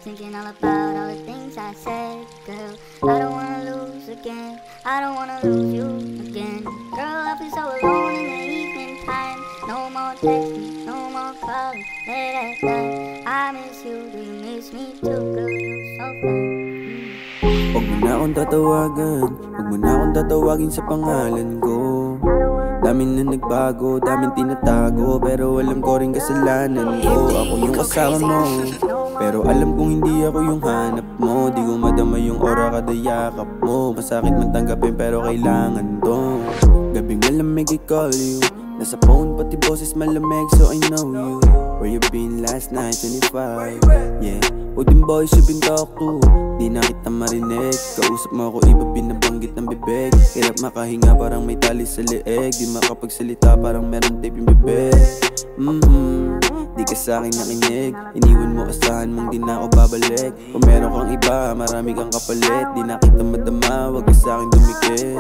thinking all about all the things I said, girl. I don't wanna lose again, I don't wanna lose you again. Girl, I feel so alone in the evening time. No more texting, no more calling, late at night. I miss you, do you miss me too, girl? You're so fine. Huwag mo na akong tatawagan, huwag mo na akong tatawagin sa pangalan ko. Daming na nagbago, daming tinatago, pero alam ko rin kasalanan ko. Ako yung kasama mo, pero alam kong hindi ako yung hanap mo. Di ko madama yung aura kada yakap mo. Masakit man tanggapin pero kailangan to. Gabing malamig I call you, nasa phone pati boses malamig so I know you. Where you been last night, 25, yeah. Uding boys you been talk to, di na kita marinig. Kausap mo ako iba binabanggit ng bibig. Hirap makahinga parang may tali sa leeg. Di makapagsalita parang meron tape yung bibig. Di ka sa'kin nakinig, iniwan mo asahan mong di na ako babalik. Kung meron kang iba, marami kang kapalit. Di na kita madama, wag ka sa'kin dumikit.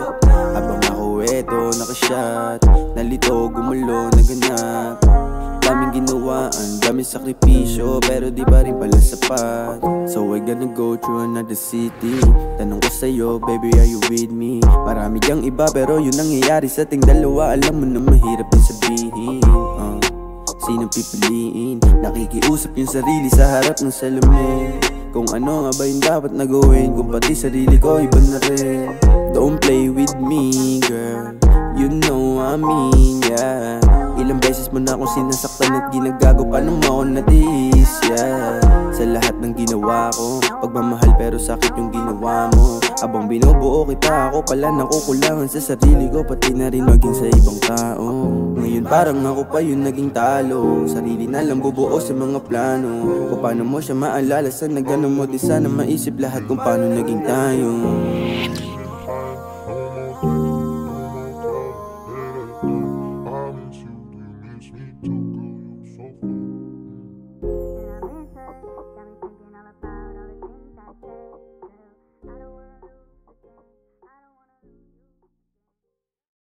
Habang ako eto, nakashot, nalito, gumulo, naganap. Daming ginawaan, daming sakripisyo, pero di pa rin pala sapat. So we're gonna go through another city. Tanong ko sa'yo, baby, are you with me? Marami kang iba, pero yun nangyayari sa ating dalawa. Alam mo na mahirap din sabihin, sinong pipiliin? Nakikiusap yung sarili sa harap ng salamin. Kung ano nga ba yung dapat na gawin, kung pati sarili ko iba na rin. Don't play with me, girl, you know I mean, yeah. Ilang beses mo na akong sinasaktan at ginagago, paano mo ako natiis, yeah. Sa lahat ng ginawa ko, pagmamahal pero sakit yung ginawa mo. Abang binubuo kita, ako pala nakukulangan sa sarili ko, pati na rin maging sa ibang tao. Ngayon parang ako pa yung naging talo, sarili na lang bubuo sa mga plano. Kung paano mo siya maalala sa nagano mo, di sana maisip lahat kung paano naging tayo. I miss you, do you miss me too?